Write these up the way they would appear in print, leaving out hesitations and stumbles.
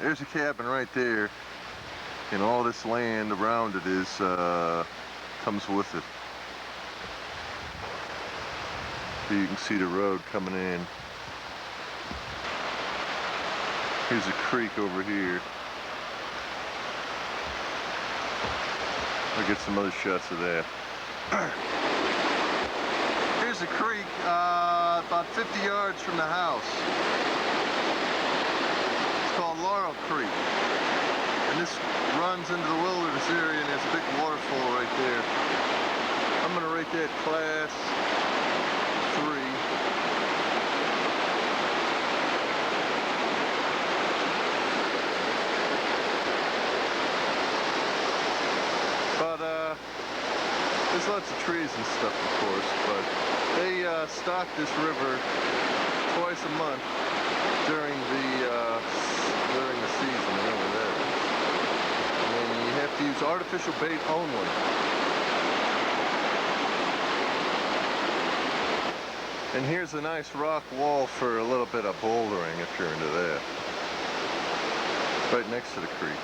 There's a cabin right there, and all this land around it is comes with it. So you can see the road coming in. Here's a creek over here. I'll get some other shots of that. Here's a creek about 50 yards from the house. It's called Laurel Creek. And this runs into the wilderness area, and there's a big waterfall right there. I'm going to rate that class 3. But there's lots of trees and stuff, of course, but they stock this river twice a month during the season, whatever that is. And you have to use artificial bait only. And here's a nice rock wall for a little bit of bouldering if you're into that. Right next to the creek.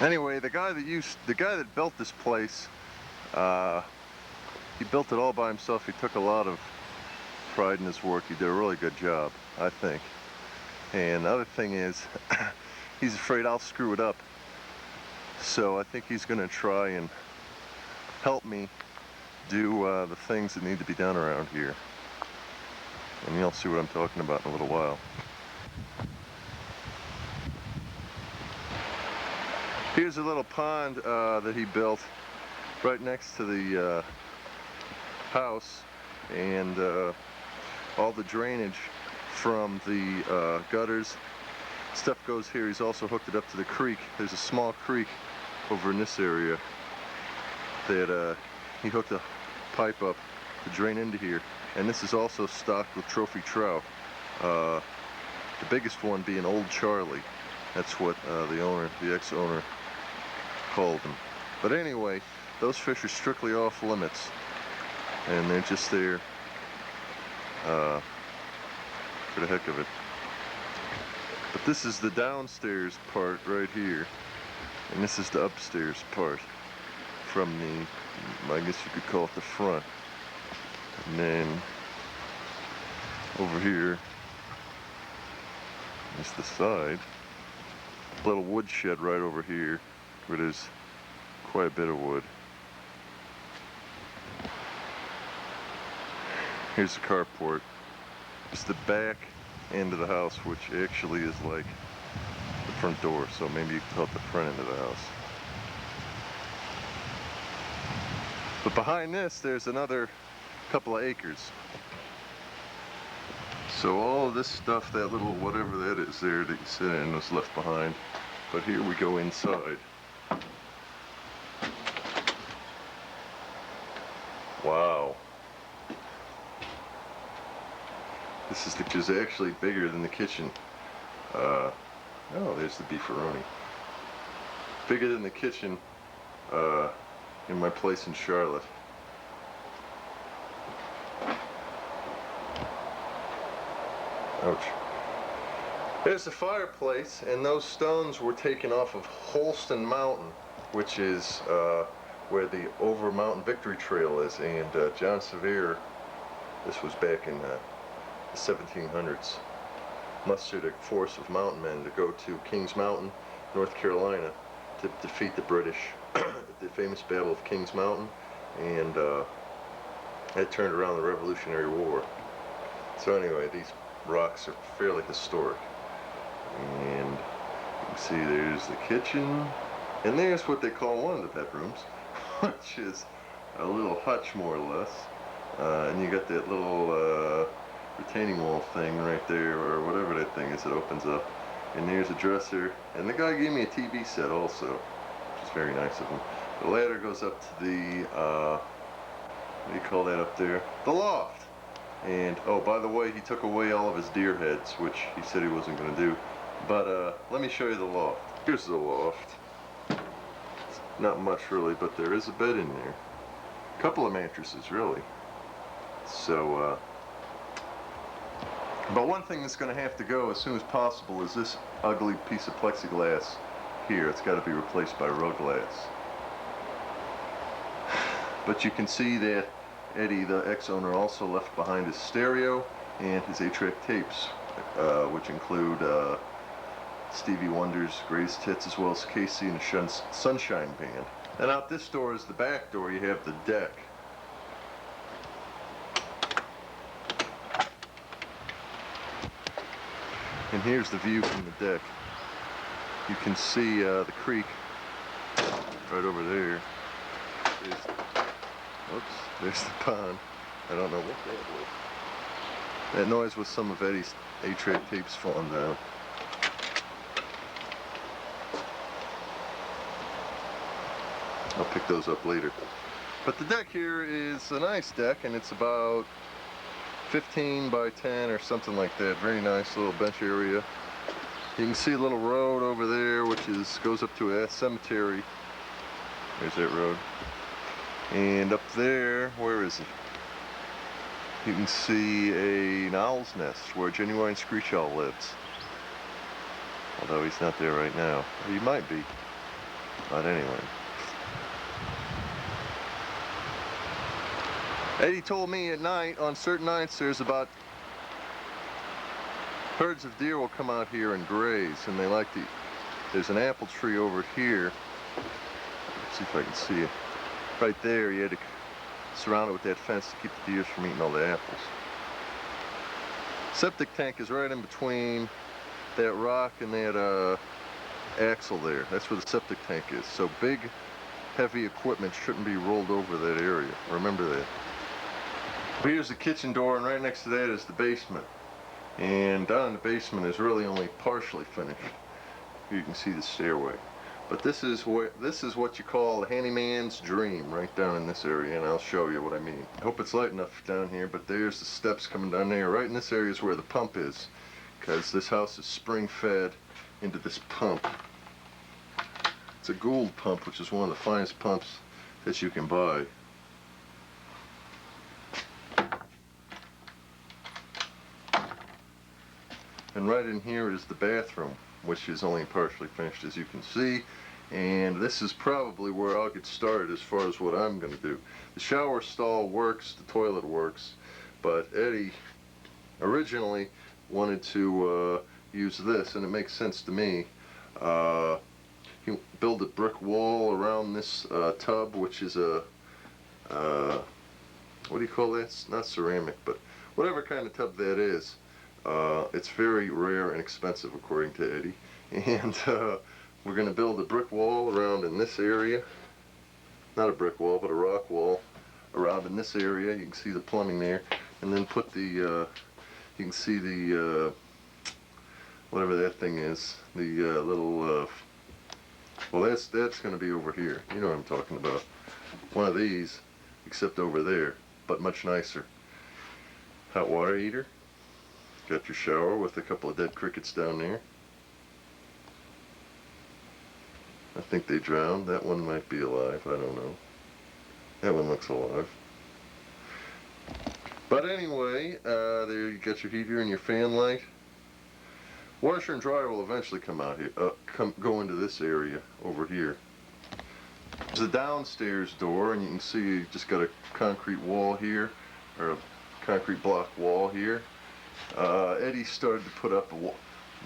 Anyway, the guy that built this place, he built it all by himself. He took a lot of pride in his work. He did a really good job, I think. And the other thing is, he's afraid I'll screw it up. So I think he's going to try and help me do the things that need to be done around here. And you'll see what I'm talking about in a little while. Here's a little pond that he built right next to the house, and all the drainage from the gutters stuff goes here. He's also hooked it up to the creek. There's a small creek over in this area that he hooked a pipe up to drain into here, and this is also stocked with trophy trout. The biggest one being Old Charlie. That's what the ex-owner called him. But anyway, those fish are strictly off limits, and they're just there for the heck of it. But this is the downstairs part right here, and this is the upstairs part from the, I guess you could call it the front. And then over here is the side. A little wood shed right over here where there's quite a bit of wood. Here's the carport. It's the back end of the house, which actually is like the front door, so maybe you can call it the front end of the house. But behind this, there's another couple of acres. So all of this stuff, that little whatever that is there that you sit in, was left behind. But here we go inside. Wow. This is actually bigger than the kitchen. Oh, there's the beefaroni. Bigger than the kitchen in my place in Charlotte. Ouch. There's the fireplace, and those stones were taken off of Holston Mountain, which is where the Over Mountain Victory Trail is, and John Sevier, this was back in the 1700s, mustered a force of mountain men to go to Kings Mountain, North Carolina, to defeat the British at the famous Battle of Kings Mountain, and that turned around the Revolutionary War. So anyway, these rocks are fairly historic, and you can see there's the kitchen, and there's what they call one of the bedrooms, which is a little hutch more or less, and you got that little retaining wall thing right there, or whatever that thing is that opens up, and there's a dresser, and the guy gave me a TV set also, which is very nice of him. The ladder goes up to the what do you call that up there? The loft. And oh, by the way, he took away all of his deer heads, which he said he wasn't going to do. But let me show you the loft. Here's the loft. It's not much really, but there is a bed in there. A couple of mattresses really. So But one thing that's going to have to go as soon as possible is this ugly piece of plexiglass here. It's got to be replaced by road glass. But you can see that Eddie, the ex-owner, also left behind his stereo and his 8-track tapes, which include Stevie Wonder's Greatest Hits, as well as Casey and the Sunshine Band. And out this door is the back door. You have the deck. And here's the view from the deck. You can see the creek right over there. There's the pond. I don't know what that was. That noise was some of Eddie's 8-track tapes falling down. I'll pick those up later. But the deck here is a nice deck, and it's about 15 by 10 or something like that. Very nice little bench area. You can see a little road over there, which goes up to a cemetery. There's that road. And up there, where is it? You can see an owl's nest where Genuine Screech Owl lives. Although he's not there right now. He might be. But anyway. Eddie told me at night, on certain nights, herds of deer will come out here and graze, and they like to. There's an apple tree over here. Let's see if I can see it. Right there, you had to surround it with that fence to keep the deer from eating all the apples. Septic tank is right in between that rock and that axle there. That's where the septic tank is. So big, heavy equipment shouldn't be rolled over that area. Remember that. Here's the kitchen door, and right next to that is the basement. And down in the basement is really only partially finished. Here you can see the stairway. But this is what you call the handyman's dream, right down in this area, and I'll show you what I mean. I hope it's light enough down here, but there's the steps coming down there. Right in this area is where the pump is, because this house is spring-fed into this pump. It's a Gould pump, which is one of the finest pumps that you can buy. And right in here is the bathroom, which is only partially finished, as you can see. And this is probably where I'll get started as far as what I'm going to do. The shower stall works, the toilet works, but Eddie originally wanted to use this, and it makes sense to me. He built a brick wall around this tub, which is a, what do you call that? It's not ceramic, but whatever kind of tub that is. It's very rare and expensive, according to Eddie. And we're going to build a brick wall around in this area. Not a brick wall, but a rock wall around in this area. You can see the plumbing there. And then put the, you can see the, whatever that thing is, the little, well, that's going to be over here. You know what I'm talking about. One of these, except over there, but much nicer. Hot water heater. Got your shower with a couple of dead crickets down there. I think they drowned. That one might be alive. I don't know. That one looks alive. But anyway, there you got your heater and your fan light. Washer and dryer will eventually come out here. Go into this area over here. There's a downstairs door, and you can see you just got a concrete wall here, or a concrete block wall here. Eddie started to put up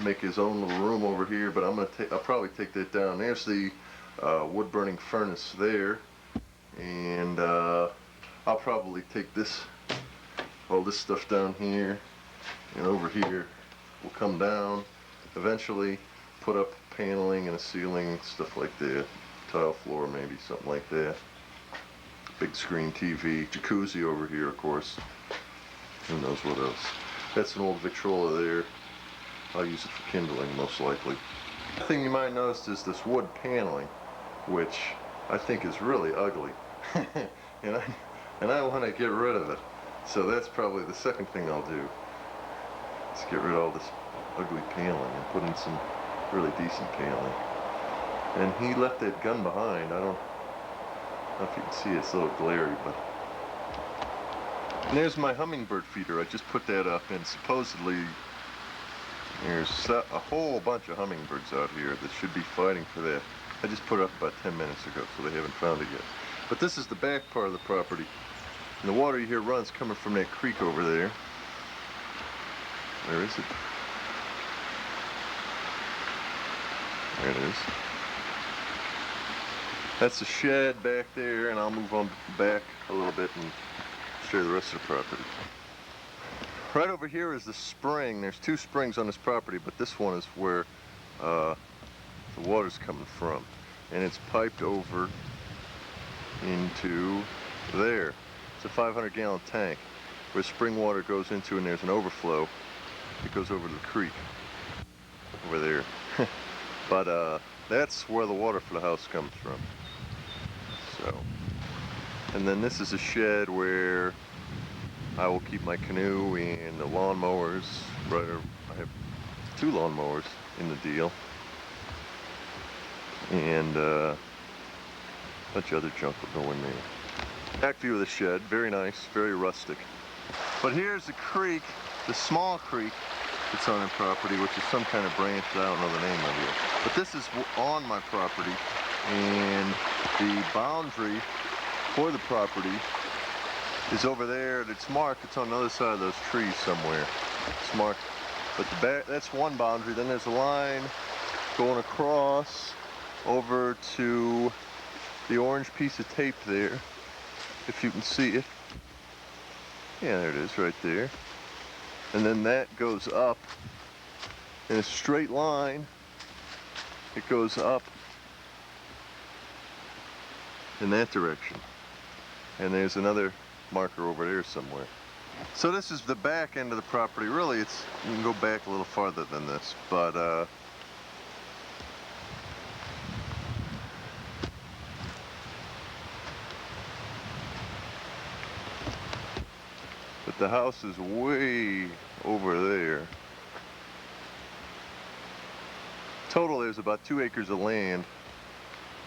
make his own little room over here, but I'll probably take that down. There's the wood burning furnace there, and I'll probably take all this stuff down here and over here. Will come down, eventually put up paneling and a ceiling, stuff like that. Tile floor, maybe something like that. Big screen TV, jacuzzi over here, of course. Who knows what else. That's an old Victrola there. I'll use it for kindling, most likely. The thing you might notice is this wood paneling, which I think is really ugly. and I want to get rid of it. So that's probably the second thing I'll do. Is get rid of all this ugly paneling and put in some really decent paneling. And he left that gun behind. I don't know if you can see it. It's a little glary, but And there's my hummingbird feeder. I just put that up, and supposedly there's a whole bunch of hummingbirds out here that should be fighting for that. I just put it up about 10 minutes ago, so they haven't found it yet. But this is the back part of the property. And the water you hear runs coming from that creek over there. Where is it? There it is. That's the shed back there, and I'll move on back a little bit and show you the rest of the property. Right over here is the spring. There's two springs on this property, but this one is where the water's coming from. And it's piped over into there. It's a 500-gallon tank where spring water goes into, and there's an overflow. It goes over to the creek over there. But that's where the water for the house comes from. So, and then this is a shed where I will keep my canoe and the lawnmowers. I have 2 lawnmowers in the deal, and a bunch of other junk will go in there. Back view of the shed, very nice, very rustic. But here's the creek, the small creek that's on our property, which is some kind of branch that I don't know the name of yet. But this is on my property, and the boundary for the property is over there. It's marked. It's on the other side of those trees somewhere. It's marked. But the back, that's one boundary. Then there's a line going across over to the orange piece of tape there, if you can see it. Yeah, there it is, right there. And then that goes up in a straight line. It goes up in that direction. And there's another marker over there somewhere. So this is the back end of the property. Really, you can go back a little farther than this, but the house is way over there. Total, there's about 2 acres of land.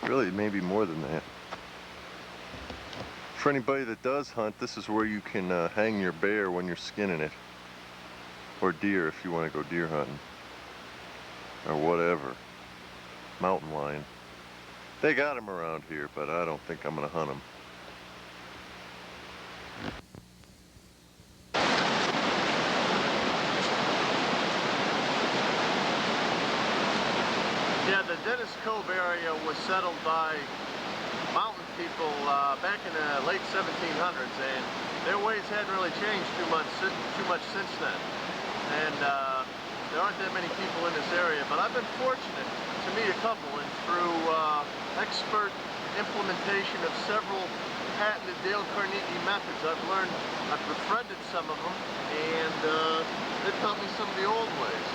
Really, maybe more than that. For anybody that does hunt, this is where you can hang your bear when you're skinning it. Or deer if you want to go deer hunting. Or whatever. Mountain lion. They got them around here, but I don't think I'm going to hunt them. Yeah, the Dennis Cove area was settled by mountain people back in the late 1700s, and their ways hadn't really changed too much since then. And there aren't that many people in this area, but I've been fortunate to meet a couple, and through expert implementation of several patented Dale Carnegie methods, I've befriended some of them, and they've taught me some of the old ways.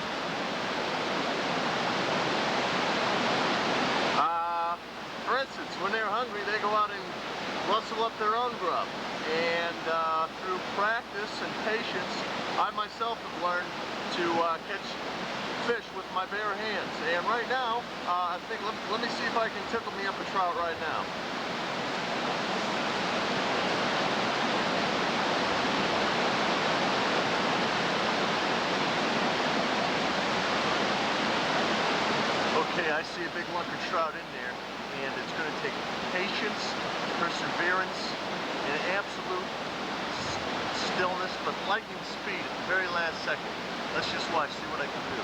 For instance, when they're hungry, they go out and rustle up their own grub. And through practice and patience, I myself have learned to catch fish with my bare hands. And right now, I think, let me see if I can tickle me up a trout right now. Okay, I see a big lunker trout in there. And it's going to take patience, perseverance, and absolute stillness, but lightning speed at the very last second. Let's just watch, see what I can do.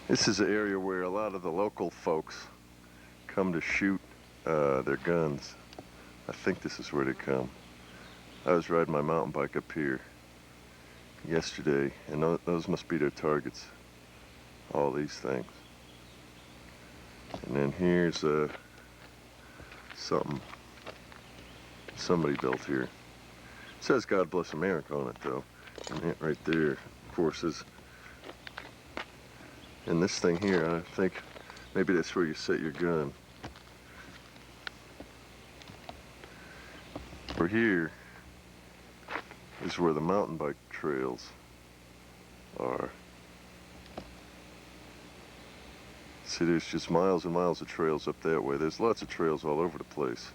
This is an area where a lot of the local folks come to shoot their guns. I think this is where they come. I was riding my mountain bike up here yesterday, and those must be their targets. All these things. And then here's something somebody built here. It says God Bless America on it though. And that right there, of course, is. And this thing here, I think maybe that's where you set your gun. Over here is where the mountain bike trails are. See, there's just miles and miles of trails up that way. There's lots of trails all over the place.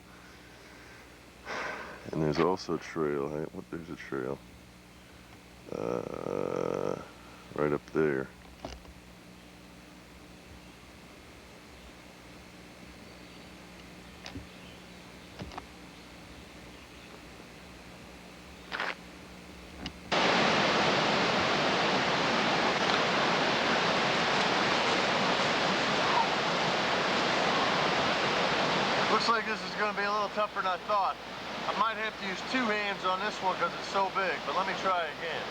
And there's also a trail. There's a trail. Right up there. Looks like this is going to be a little tougher than I thought. I might have to use two hands on this one because it's so big, but let me try again.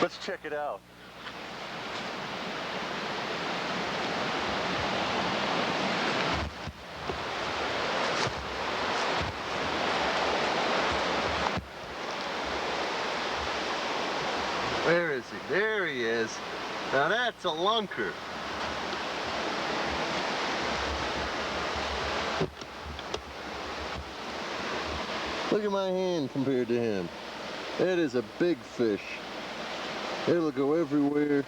Let's check it out. Where is he? There he is. Now that's a lunker. Look at my hand compared to him. That is a big fish. It'll go everywhere.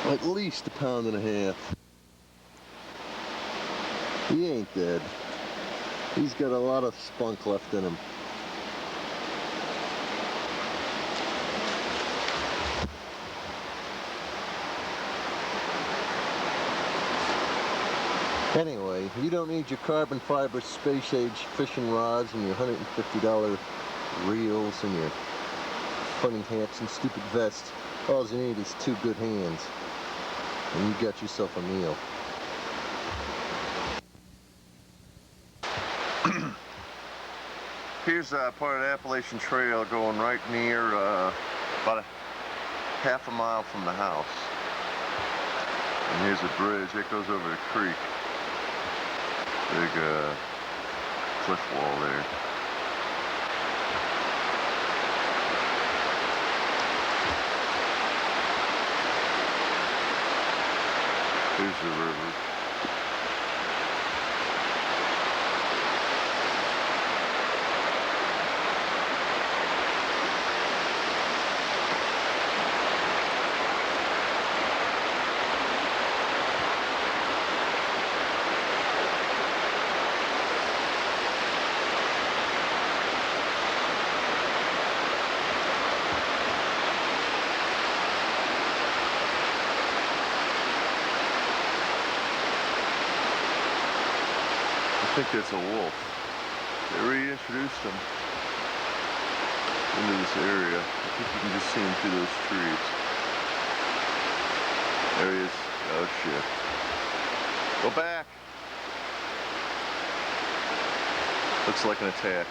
At least 1.5 pounds. He ain't dead. He's got a lot of spunk left in him. Anyway, you don't need your carbon fiber space age fishing rods and your $150 reels and your funny hats and stupid vests. All you need is 2 good hands, and you got yourself a meal. Here's part of the Appalachian Trail going right near about 1/2 mile from the house. And here's a bridge that goes over the creek. Big cliff wall there. Here's the river. I think that's a wolf. They reintroduced him into this area. I think you can just see him through those trees. There he is. Oh shit. Go back. Looks like an attack.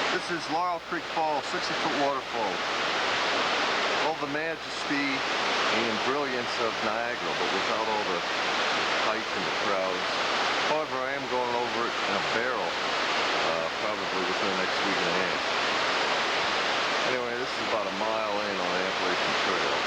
This is Laurel Creek Fall, 60-foot waterfall. All the majesty and brilliance of Niagara, but without all the hype and the crowds. However, I am going over it in a barrel, probably within the next week and a half. Anyway, this is about a mile in on the Appalachian Trail.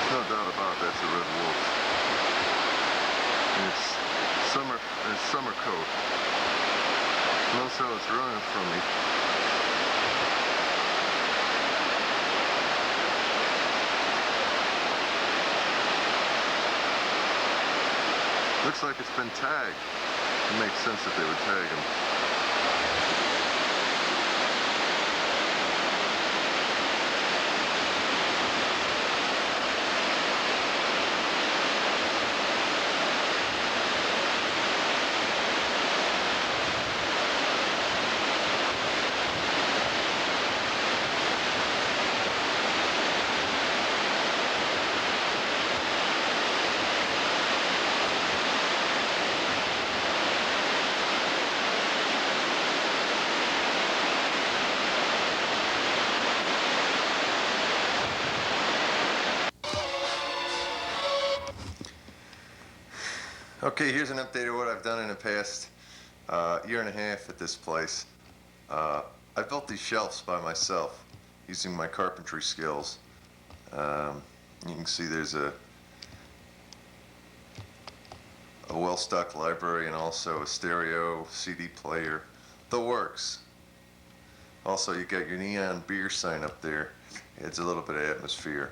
No doubt about it, that's a red wolf. And it's summer coat. Notice how it's running from me. Looks like it's been tagged. It makes sense that they would tag him. Okay, here's an update of what I've done in the past year and a half at this place. I built these shelves by myself using my carpentry skills. You can see there's a well-stocked library and also a stereo, CD player, the works. Also, you got your neon beer sign up there. Adds a little bit of atmosphere,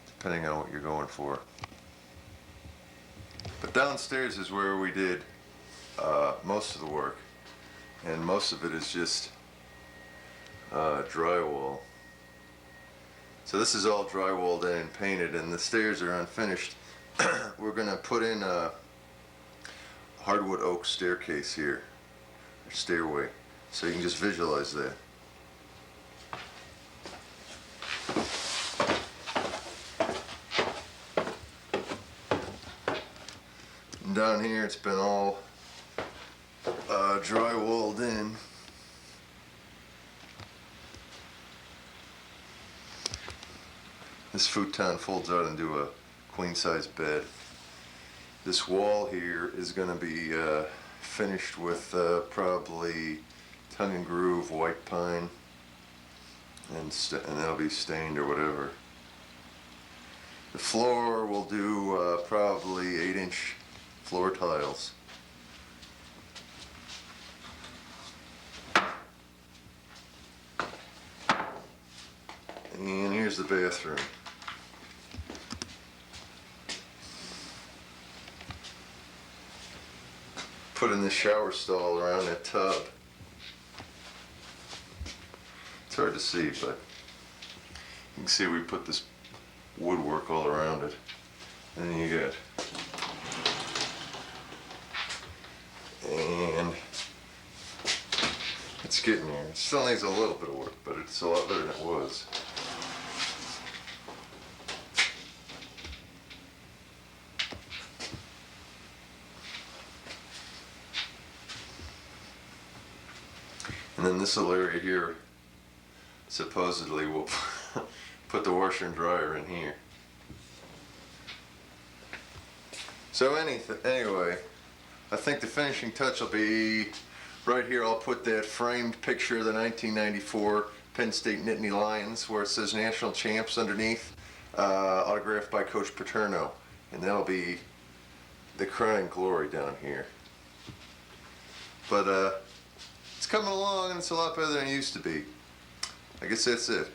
depending on what you're going for. But downstairs is where we did most of the work, and most of it is just drywall. So this is all drywalled in and painted, and the stairs are unfinished. We're going to put in a hardwood oak staircase here, or stairway, so you can just visualize that. And down here it's been all drywalled in. This futon folds out into a queen-size bed. This wall here is going to be finished with probably tongue and groove white pine, and that'll be stained or whatever. The floor will do probably 8-inch floor tiles. And here's the bathroom. Put in the shower stall around that tub. It's hard to see, but you can see we put this woodwork all around it. And then you got, and it's getting there. It still needs a little bit of work, but it's a lot better than it was. And then this little area here, supposedly we'll put the washer and dryer in here. So anyway, I think the finishing touch will be right here. I'll put that framed picture of the 1994 Penn State Nittany Lions where it says National Champs underneath, autographed by Coach Paterno. And that'll be the crowning glory down here. But it's coming along and it's a lot better than it used to be. I guess that's it.